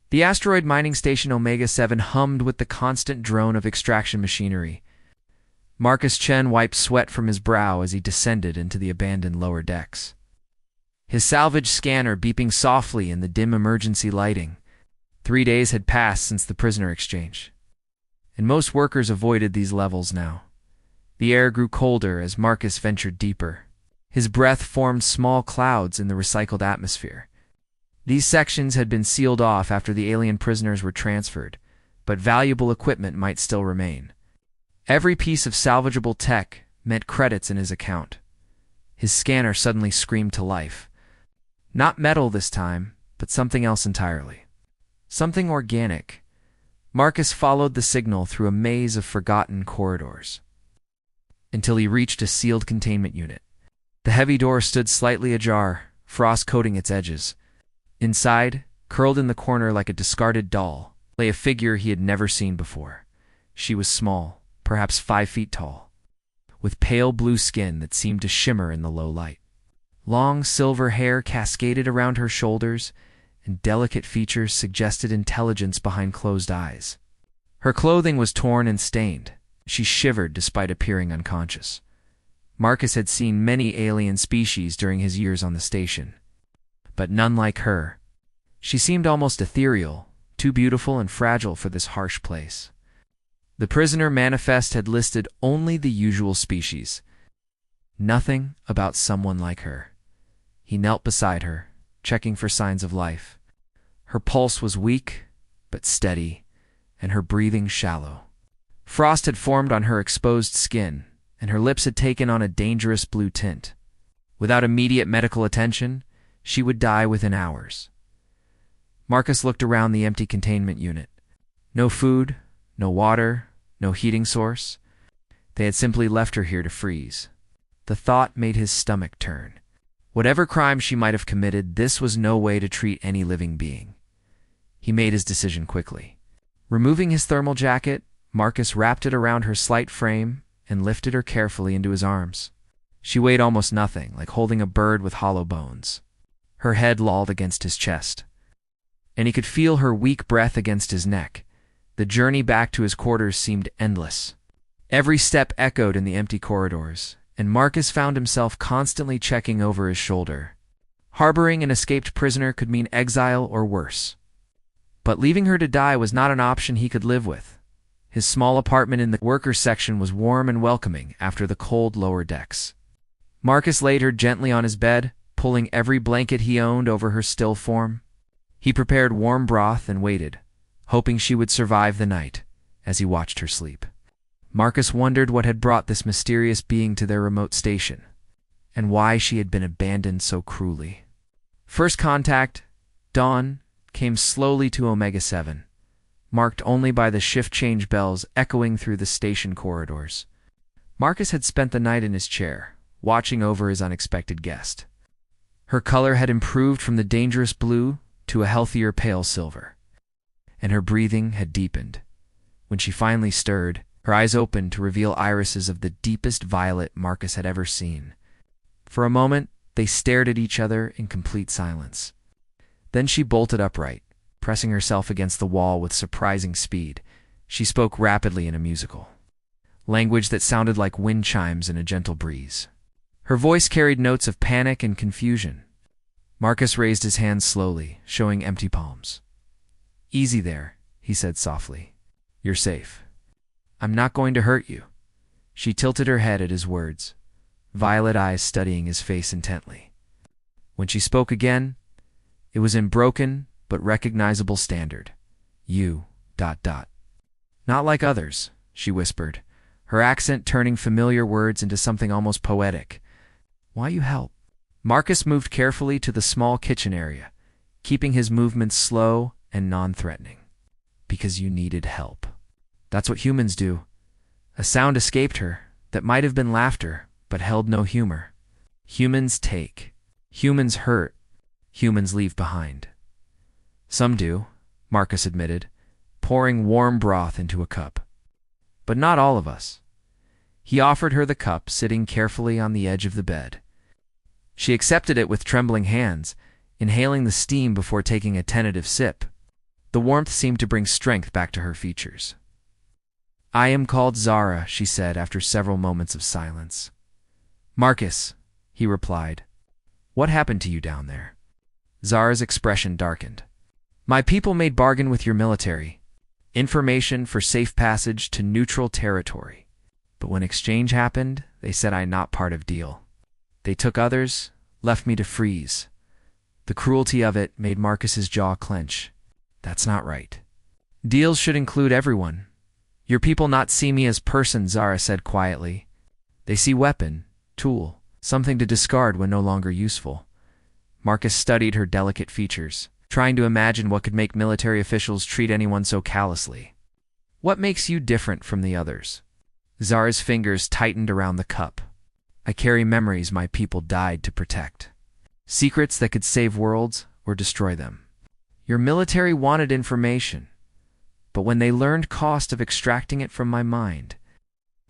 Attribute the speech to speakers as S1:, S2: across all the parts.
S1: The asteroid mining station Omega-7 hummed with the constant drone of extraction machinery. Marcus Chen wiped sweat from his brow as he descended into the abandoned lower decks. His salvage scanner beeping softly in the dim emergency lighting. 3 days had passed since the prisoner exchange, and most workers avoided these levels now. The air grew colder as Marcus ventured deeper. His breath formed small clouds in the recycled atmosphere. These sections had been sealed off after the alien prisoners were transferred, but valuable equipment might still remain. Every piece of salvageable tech meant credits in his account. His scanner suddenly screamed to life. Not metal this time, but something else entirely. Something organic. Marcus followed the signal through a maze of forgotten corridors, until he reached a sealed containment unit. The heavy door stood slightly ajar, frost coating its edges. Inside, curled in the corner like a discarded doll, lay a figure he had never seen before. She was small, perhaps 5 feet tall, with pale blue skin that seemed to shimmer in the low light. Long silver hair cascaded around her shoulders, and delicate features suggested intelligence behind closed eyes. Her clothing was torn and stained. She shivered despite appearing unconscious. Marcus had seen many alien species during his years on the station, but none like her. She seemed almost ethereal, too beautiful and fragile for this harsh place. The prisoner manifest had listed only the usual species. Nothing about someone like her. He knelt beside her, checking for signs of life. Her pulse was weak, but steady, and her breathing shallow. Frost had formed on her exposed skin, and her lips had taken on a dangerous blue tint. Without immediate medical attention, she would die within hours. Marcus looked around the empty containment unit. No food, no water, no heating source. They had simply left her here to freeze. The thought made his stomach turn. Whatever crime she might have committed, this was no way to treat any living being. He made his decision quickly. Removing his thermal jacket, Marcus wrapped it around her slight frame and lifted her carefully into his arms. She weighed almost nothing, like holding a bird with hollow bones. Her head lolled against his chest, and he could feel her weak breath against his neck. The journey back to his quarters seemed endless. Every step echoed in the empty corridors, and Marcus found himself constantly checking over his shoulder. Harboring an escaped prisoner could mean exile or worse. But leaving her to die was not an option he could live with. His small apartment in the workers' section was warm and welcoming after the cold lower decks. Marcus laid her gently on his bed, pulling every blanket he owned over her still form. He prepared warm broth and waited, hoping she would survive the night, as he watched her sleep. Marcus wondered what had brought this mysterious being to their remote station, and why she had been abandoned so cruelly. First contact, dawn, came slowly to Omega-7, marked only by the shift change bells echoing through the station corridors. Marcus had spent the night in his chair, watching over his unexpected guest. Her color had improved from the dangerous blue to a healthier pale silver, and her breathing had deepened. When she finally stirred, her eyes opened to reveal irises of the deepest violet Marcus had ever seen. For a moment, they stared at each other in complete silence. Then she bolted upright, pressing herself against the wall with surprising speed. She spoke rapidly in a musical language that sounded like wind chimes in a gentle breeze. Her voice carried notes of panic and confusion. Marcus raised his hands slowly, showing empty palms. "Easy there," he said softly. "You're safe. I'm not going to hurt you." She tilted her head at his words, violet eyes studying his face intently. When she spoke again, it was in broken but recognizable standard. "You, ... Not like others," she whispered, her accent turning familiar words into something almost poetic. "Why you help?" Marcus moved carefully to the small kitchen area, keeping his movements slow and non-threatening. "Because you needed help. That's what humans do." A sound escaped her that might have been laughter, but held no humor. Humans take. Humans hurt. Humans leave behind. "Some do," Marcus admitted, pouring warm broth into a cup. "But not all of us." He offered her the cup, sitting carefully on the edge of the bed. She accepted it with trembling hands, inhaling the steam before taking a tentative sip. The warmth seemed to bring strength back to her features. "I am called Zara," she said after several moments of silence. "Marcus," he replied. "What happened to you down there?" Zara's expression darkened. "My people made bargain with your military. Information for safe passage to neutral territory. But when exchange happened, they said I'm not part of deal. They took others, left me to freeze." The cruelty of it made Marcus's jaw clench. "That's not right. Deals should include everyone. Your people not see me as person," Zara said quietly. "They see weapon, tool, something to discard when no longer useful." Marcus studied her delicate features, trying to imagine what could make military officials treat anyone so callously. "What makes you different from the others?" Zara's fingers tightened around the cup. "I carry memories my people died to protect. Secrets that could save worlds or destroy them. Your military wanted information, but when they learned cost of extracting it from my mind,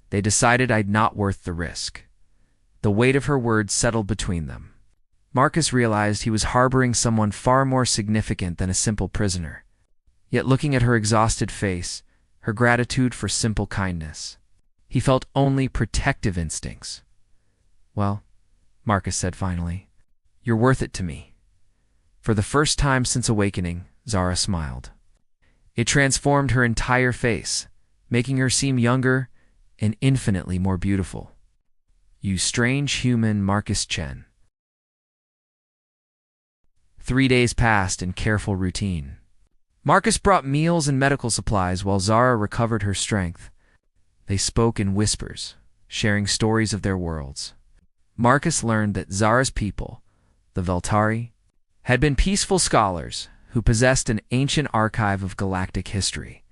S1: they decided I'd not worth the risk." The weight of her words settled between them. Marcus realized he was harboring someone far more significant than a simple prisoner. Yet looking at her exhausted face, her gratitude for simple kindness, he felt only protective instincts. "Well," Marcus said finally, "you're worth it to me." For the first time since awakening, Zara smiled. It transformed her entire face, making her seem younger and infinitely more beautiful. "You strange human, Marcus Chen." 3 days passed in careful routine. Marcus brought meals and medical supplies while Zara recovered her strength. They spoke in whispers, sharing stories of their worlds. Marcus learned that Zara's people, the Veltari, had been peaceful scholars who possessed an ancient archive of galactic history.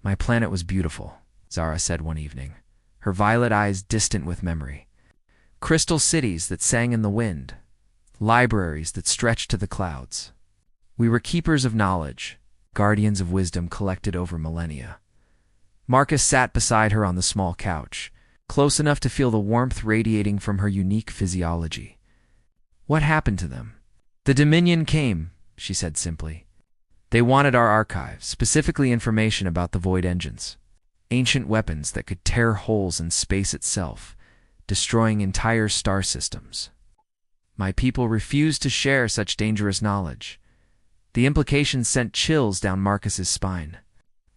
S1: "My planet was beautiful," Zara said one evening, her violet eyes distant with memory. "Crystal cities that sang in the wind, libraries that stretched to the clouds. We were keepers of knowledge, guardians of wisdom collected over millennia." Marcus sat beside her on the small couch, close enough to feel the warmth radiating from her unique physiology. "What happened to them?" "The Dominion came," she said simply. "They wanted our archives, specifically information about the Void engines, ancient weapons that could tear holes in space itself, destroying entire star systems. My people refused to share such dangerous knowledge." The implications sent chills down Marcus's spine.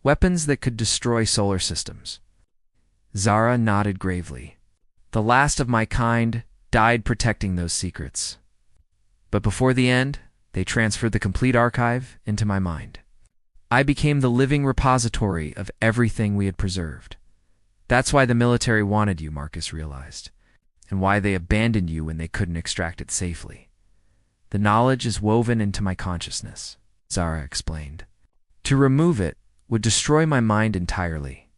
S1: Weapons that could destroy solar systems. Zara nodded gravely. "The last of my kind died protecting those secrets. But before the end, they transferred the complete archive into my mind. I became the living repository of everything we had preserved. That's why the military wanted you," Marcus realized, "and why they abandoned you when they couldn't extract it safely. The knowledge is woven into my consciousness," Zara explained. "To remove it would destroy my mind entirely.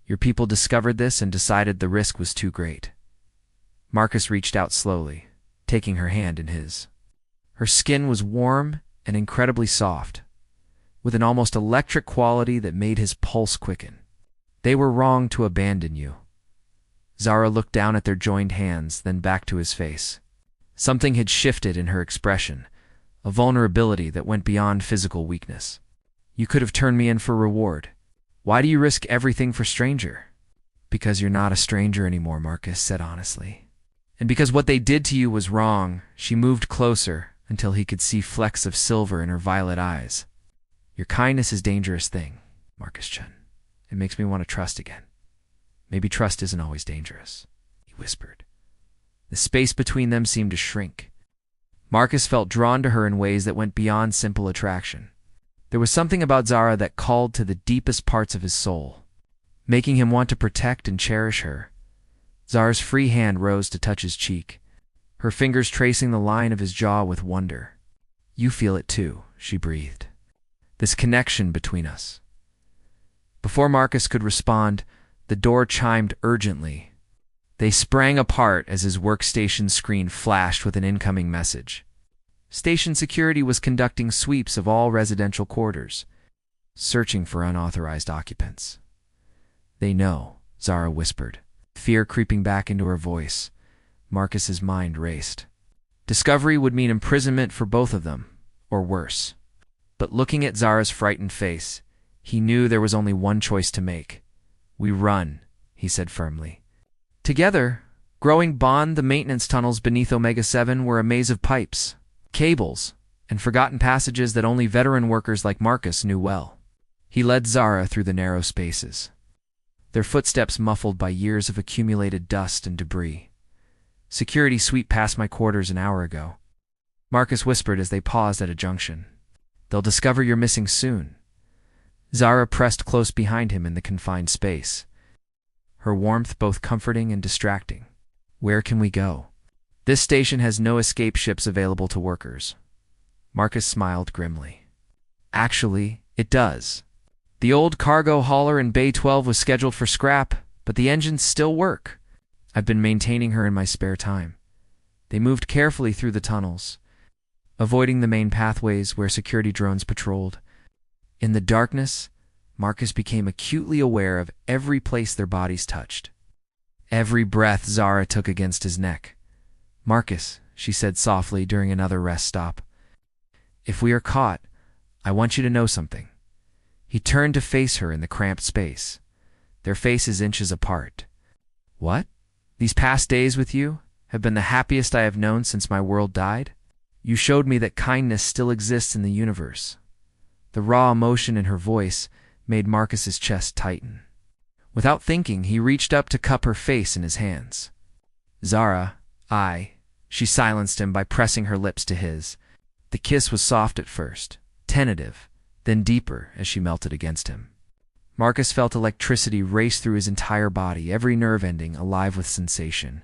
S1: Your people discovered this and decided the risk was too great." Marcus reached out slowly, taking her hand in his. Her skin was warm and incredibly soft, with an almost electric quality that made his pulse quicken. "They were wrong to abandon you." Zara looked down at their joined hands, then back to his face. Something had shifted in her expression, a vulnerability that went beyond physical weakness. "You could have turned me in for reward. Why do you risk everything for stranger?" "Because you're not a stranger anymore," Marcus said honestly. "And because what they did to you was wrong." She moved closer until he could see flecks of silver in her violet eyes. "Your kindness is a dangerous thing, Marcus Chen. It makes me want to trust again. Maybe trust isn't always dangerous," he whispered. The space between them seemed to shrink. Marcus felt drawn to her in ways that went beyond simple attraction. There was something about Zara that called to the deepest parts of his soul, making him want to protect and cherish her. Zara's free hand rose to touch his cheek, her fingers tracing the line of his jaw with wonder. "You feel it too," she breathed. "This connection between us." Before Marcus could respond, the door chimed urgently. They sprang apart as his workstation screen flashed with an incoming message. Station security was conducting sweeps of all residential quarters, searching for unauthorized occupants. "They know," Zara whispered, fear creeping back into her voice. Marcus's mind raced. Discovery would mean imprisonment for both of them, or worse. But But looking at Zara's frightened face, he knew there was only one choice to make. "We run," he said firmly. Together, growing bond, the maintenance tunnels beneath Omega 7 were a maze of pipes, cables, and forgotten passages that only veteran workers like Marcus knew well. He led Zara through the narrow spaces, their footsteps muffled by years of accumulated dust and debris. "Security swept past my quarters an hour ago," Marcus whispered as they paused at a junction. "They'll discover you're missing soon." Zara pressed close behind him in the confined space, her warmth both comforting and distracting. "Where can we go?" "This station has no escape ships available to workers." Marcus smiled grimly. "Actually, it does. The old cargo hauler in Bay 12 was scheduled for scrap, but the engines still work. I've been maintaining her in my spare time." They moved carefully through the tunnels, avoiding the main pathways where security drones patrolled. In the darkness, Marcus became acutely aware of every place their bodies touched, every breath Zara took against his neck. "Marcus," she said softly during another rest stop, "if we are caught, I want you to know something." He turned to face her in the cramped space, their faces inches apart. "What? These past days with you have been the happiest I have known since my world died. You showed me that kindness still exists in the universe." The raw emotion in her voice made Marcus's chest tighten. Without thinking, he reached up to cup her face in his hands. "Zara, She silenced him by pressing her lips to his. The kiss was soft at first, tentative, then deeper as she melted against him. Marcus felt electricity race through his entire body, every nerve ending alive with sensation.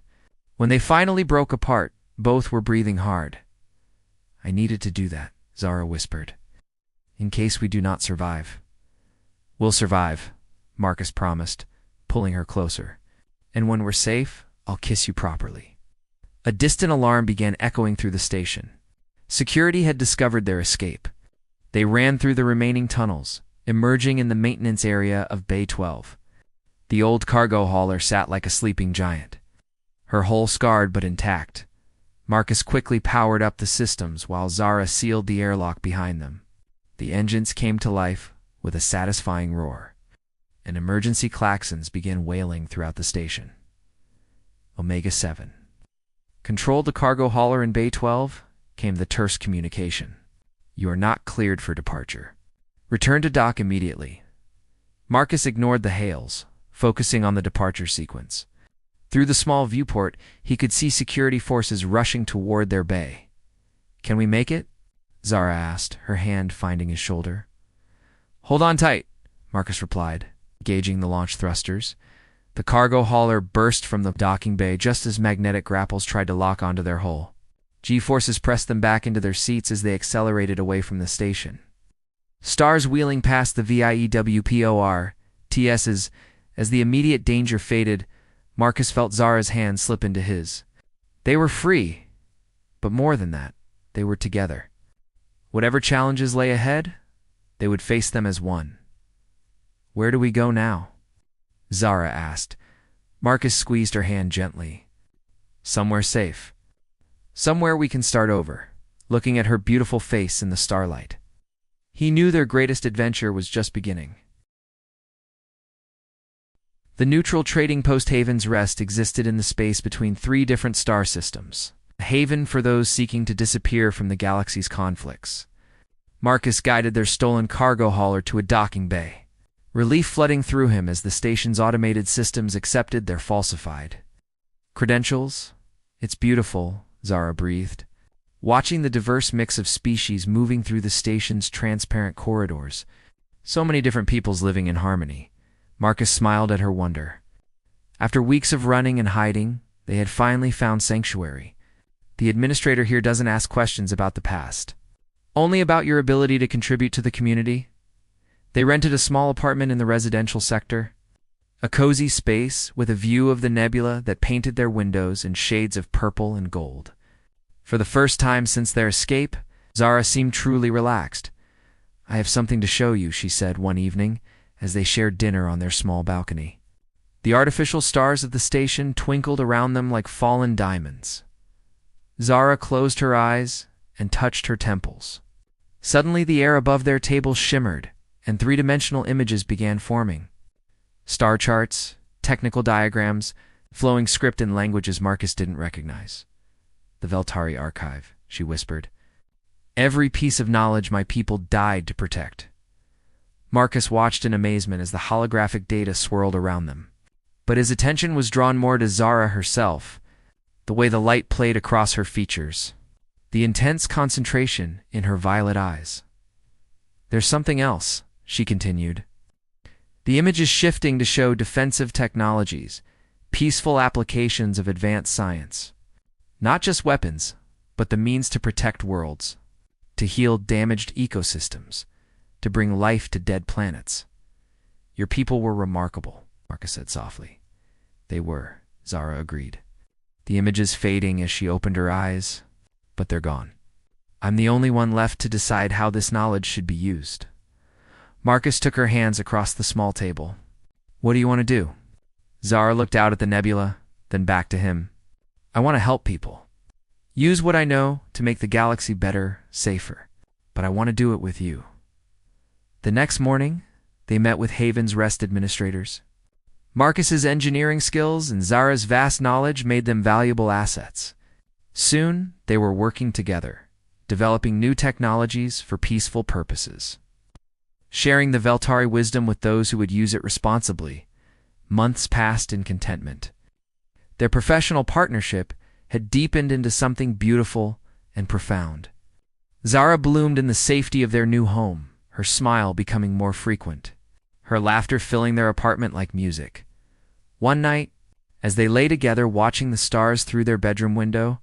S1: When they finally broke apart, both were breathing hard. "I needed to do that," Zara whispered, "in case we do not survive." "We'll survive," Marcus promised, pulling her closer. "And when we're safe, I'll kiss you properly." A distant alarm began echoing through the station. Security had discovered their escape. They ran through the remaining tunnels, emerging in the maintenance area of Bay 12. The old cargo hauler sat like a sleeping giant, her hull scarred but intact. Marcus quickly powered up the systems while Zara sealed the airlock behind them. The engines came to life with a satisfying roar, and emergency klaxons began wailing throughout the station. Omega 7. "Control the cargo hauler in Bay 12," came the terse communication. "You are not cleared for departure. Return to dock immediately." Marcus ignored the hails, focusing on the departure sequence. Through the small viewport, he could see security forces rushing toward their bay. "Can we make it?" Zara asked, her hand finding his shoulder. "Hold on tight," Marcus replied, gauging the launch thrusters. The cargo hauler burst from the docking bay just as magnetic grapples tried to lock onto their hull. G-forces pressed them back into their seats as they accelerated away from the station. Stars wheeling past the VIEWPOR TSs as the immediate danger faded. Marcus felt Zara's hand slip into his. They were free, but more than that, they were together. Whatever challenges lay ahead, they would face them as one. "Where do we go now?" Zara asked. Marcus squeezed her hand gently. "Somewhere safe. Somewhere we can start over," looking at her beautiful face in the starlight. He knew their greatest adventure was just beginning. The neutral trading post Haven's Rest existed in the space between three different star systems, a haven for those seeking to disappear from the galaxy's conflicts. Marcus guided their stolen cargo hauler to a docking bay, relief flooding through him as the station's automated systems accepted their falsified credentials. "It's beautiful," Zara breathed, watching the diverse mix of species moving through the station's transparent corridors. So many different peoples living in harmony. Marcus smiled at her wonder. After weeks of running and hiding, they had finally found sanctuary. The administrator here doesn't ask questions about the past, only about your ability to contribute to the community. They rented a small apartment in the residential sector, a cozy space with a view of the nebula that painted their windows in shades of purple and gold. For the first time since their escape, Zara seemed truly relaxed. "I have something to show you," she said one evening, as they shared dinner on their small balcony. The artificial stars of the station twinkled around them like fallen diamonds. Zara closed her eyes and touched her temples. Suddenly the air above their table shimmered, and three-dimensional images began forming. Star charts, technical diagrams, flowing script in languages Marcus didn't recognize. "The Veltari archive," she whispered. "Every piece of knowledge my people died to protect." Marcus watched in amazement as the holographic data swirled around them. But his attention was drawn more to Zara herself, the way the light played across her features, the intense concentration in her violet eyes. "There's something else," she continued. "The image is shifting to show defensive technologies, peaceful applications of advanced science. Not just weapons, but the means to protect worlds, to heal damaged ecosystems, to bring life to dead planets. Your people were remarkable," Marcus said softly. "They were," Zara agreed, the images fading as she opened her eyes. "But they're gone. I'm the only one left to decide how this knowledge should be used." Marcus took her hands across the small table. "What do you want to do?" Zara looked out at the nebula, then back to him. "I want to help people. Use what I know to make the galaxy better, safer. But I want to do it with you." The next morning, they met with Haven's Rest administrators. Marcus's engineering skills and Zara's vast knowledge made them valuable assets. Soon, they were working together, developing new technologies for peaceful purposes. Sharing the Veltari wisdom with those who would use it responsibly, months passed in contentment. Their professional partnership had deepened into something beautiful and profound. Zara bloomed in the safety of their new home, her smile becoming more frequent, her laughter filling their apartment like music. One night, as they lay together watching the stars through their bedroom window,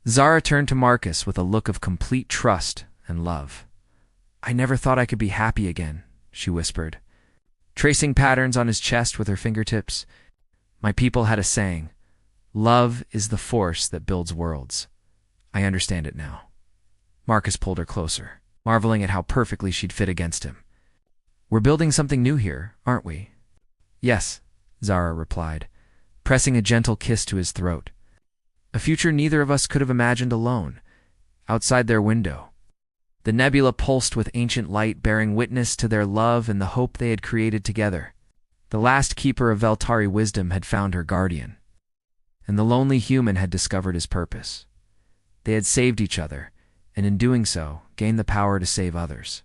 S1: Zara turned to Marcus with a look of complete trust and love. "I never thought I could be happy again," she whispered, tracing patterns on his chest with her fingertips. "My people had a saying, 'Love is the force that builds worlds.' I understand it now." Marcus pulled her closer, marveling at how perfectly she'd fit against him. "We're building something new here, aren't we?" "Yes," Zara replied, pressing a gentle kiss to his throat. "A future neither of us could have imagined alone, outside their window." The nebula pulsed with ancient light, bearing witness to their love and the hope they had created together. The last keeper of Veltari wisdom had found her guardian, and the lonely human had discovered his purpose. They had saved each other, and in doing so, gained the power to save others.